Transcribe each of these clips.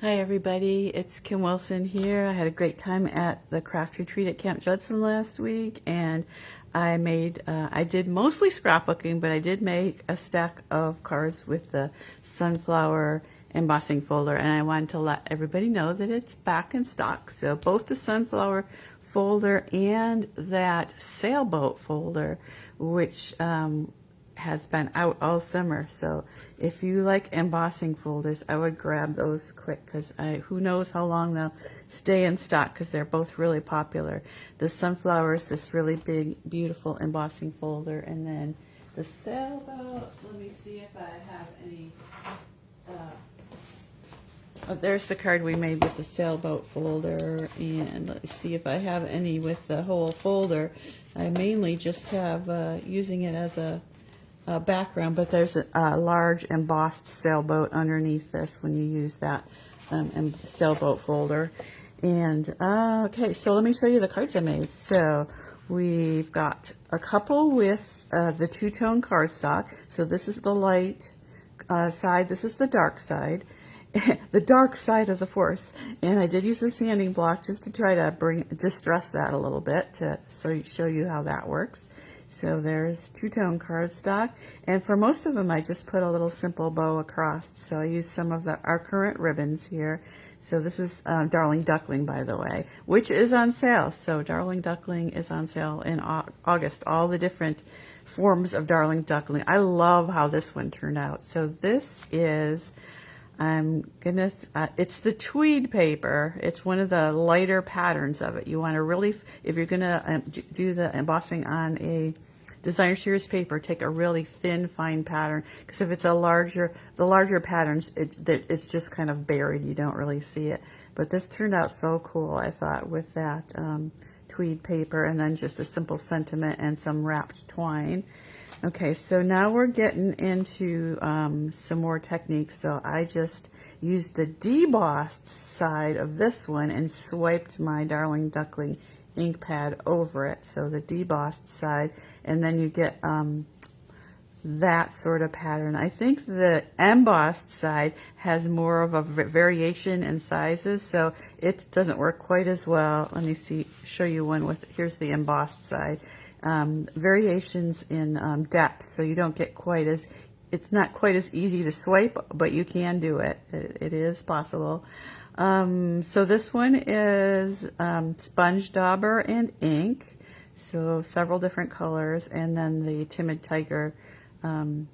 Hi everybody, it's Kim Wilson here. I had a great time at the craft retreat at Camp Judson last week, and I did mostly scrapbooking, but I did make a stack of cards with the sunflower embossing folder, and I wanted to let everybody know that it's back in stock. So both the sunflower folder and that sailboat folder, which has been out all summer. So if you like embossing folders, I would grab those quick, because who knows how long they'll stay in stock, because they're both really popular. The sunflower is this really big, beautiful embossing folder, and then the sailboat, let me see if I have any. Oh, there's the card we made with the sailboat folder, and let's see if I have any with the whole folder. I mainly just have using it as a background, but there's a large embossed sailboat underneath this when you use that sailboat folder. And okay, so let me show you the cards I made. So we've got a couple with the two-tone cardstock. So this is the light side, this is the dark side. The dark side of the force, and I did use the sanding block just to try to distress that a little bit to show you how that works. So there's two-tone cardstock, and for most of them I just put a little simple bow across. So I used some of our current ribbons here. So this is Darling Duckling, by the way, which is on sale. So Darling Duckling is on sale in August. All the different forms of Darling Duckling. I love how this one turned out. So this is it's the tweed paper. It's one of the lighter patterns of it. You want to really, if you're gonna do the embossing on a designer series paper, take a really thin, fine pattern, because if it's the larger patterns, it's just kind of buried. You don't really see it. But this turned out so cool, I thought, with that tweed paper, and then just a simple sentiment and some wrapped twine. Okay, so now we're getting into some more techniques. So I just used the debossed side of this one and swiped my Darling Duckling ink pad over it. So the debossed side, and then you get that sort of pattern. I think the embossed side has more of a variation in sizes, so it doesn't work quite as well. Let me show you one with, here's the embossed side. Variations in depth, so you don't get it's not quite as easy to swipe, but you can do it. It is possible. So this one is sponge dauber and ink, so several different colors, and then the Timid Tiger ribbon.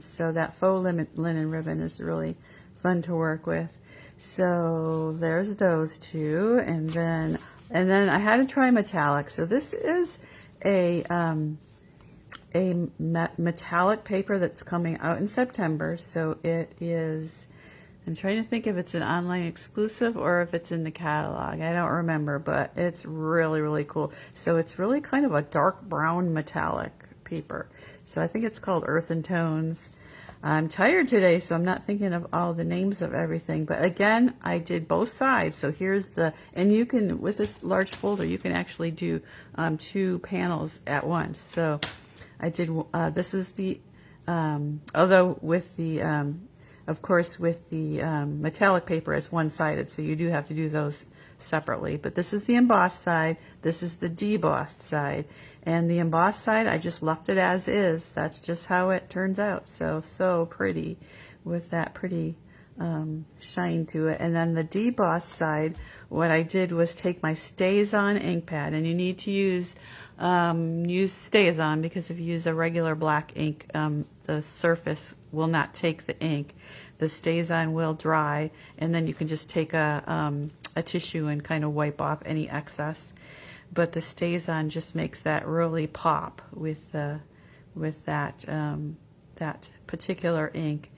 So that faux linen ribbon is really fun to work with. So there's those two, and then I had to try metallic. So this is a metallic paper that's coming out in September. So it is, I'm trying to think if it's an online exclusive or if it's in the catalog. I don't remember, but it's really, really cool. So it's really kind of a dark brown metallic paper. So I think it's called Earth and Tones. I'm tired today, so I'm not thinking of all the names of everything. But again, I did both sides. So here's and you can, with this large folder, you can actually do 2 panels at once. So I did, this is the, although with the, of course, with the metallic paper, it's one-sided, so you do have to do those separately. But this is the embossed side, this is the debossed side. And the embossed side, I just left it as is. That's just how it turns out. So pretty, with that pretty shine to it. And then the debossed side, what I did was take my StazOn ink pad, and you need to use StazOn, because if you use a regular black ink, the surface will not take the ink. The StazOn will dry, and then you can just take a tissue and kind of wipe off any excess. But the StazOn just makes that really pop with that particular ink.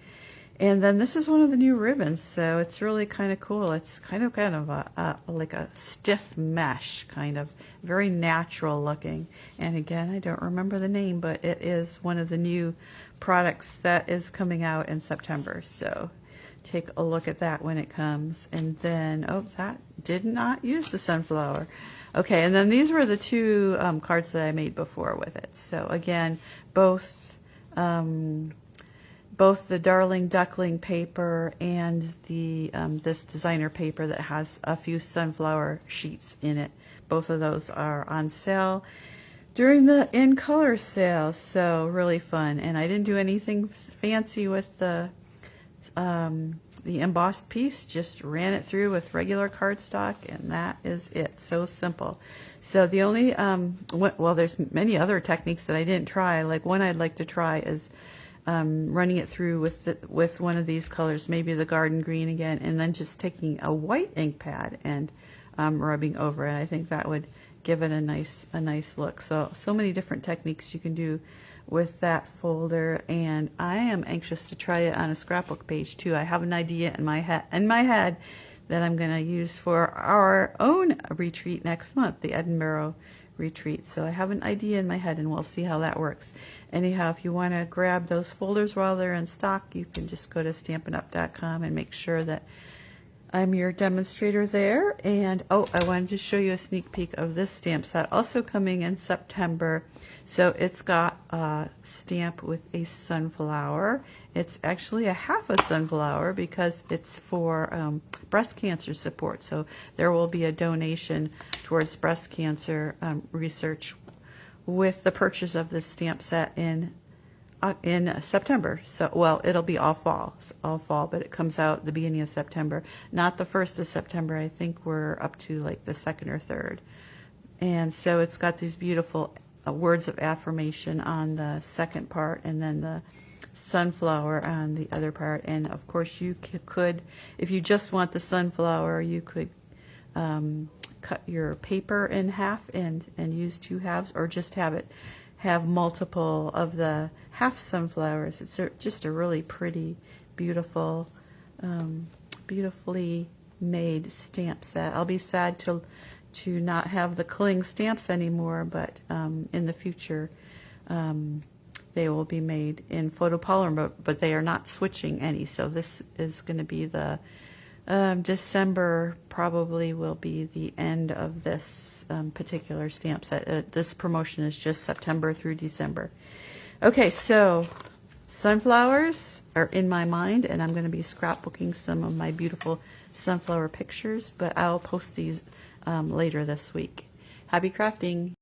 And then this is one of the new ribbons, so it's really kind of cool. It's kind of like a stiff mesh, kind of very natural looking. And again, I don't remember the name, but it is one of the new products that is coming out in September. So take a look at that when it comes. And then, oh, that did not use the sunflower. Okay, and then these were the 2 cards that I made before with it. So again, both both the Darling Duckling paper and the this designer paper that has a few sunflower sheets in it. Both of those are on sale during the In Color sale, so really fun. And I didn't do anything fancy with the embossed piece, just ran it through with regular cardstock, and that is it. So simple. So the only, well, there's many other techniques that I didn't try. Like one I'd like to try is running it through with one of these colors, maybe the garden green again, and then just taking a white ink pad and rubbing over it. I think that would give it a nice look. So many different techniques you can do with that folder, and I am anxious to try it on a scrapbook page too. I have an idea in my head that I'm going to use for our own retreat next month, the Edinburgh retreat. So I have an idea in my head, and we'll see how that works. Anyhow, if you want to grab those folders while they're in stock, you can just go to Stampin'Up.com and make sure that I'm your demonstrator there. And oh, I wanted to show you a sneak peek of this stamp set, also coming in September. So it's got a stamp with a sunflower. It's actually a half a sunflower because it's for breast cancer support. So there will be a donation towards breast cancer research with the purchase of this stamp set in September. So, well, it'll be all fall, but it comes out the beginning of September, not the 1st of September. I think we're up to like the 2nd or 3rd. And so it's got these beautiful words of affirmation on the second part, and then the sunflower on the other part. And of course you could, if you just want the sunflower, you could cut your paper in half and use 2 halves, or just have multiple of the half sunflowers. It's just a really pretty, beautiful, beautifully made stamp set. I'll be sad to not have the Kling stamps anymore, but in the future they will be made in photopolymer, but they are not switching any. So this is going to be the December, probably will be the end of this particular stamp set. This promotion is just September through December. Okay, so sunflowers are in my mind, and I'm going to be scrapbooking some of my beautiful sunflower pictures, but I'll post these later this week. Happy crafting!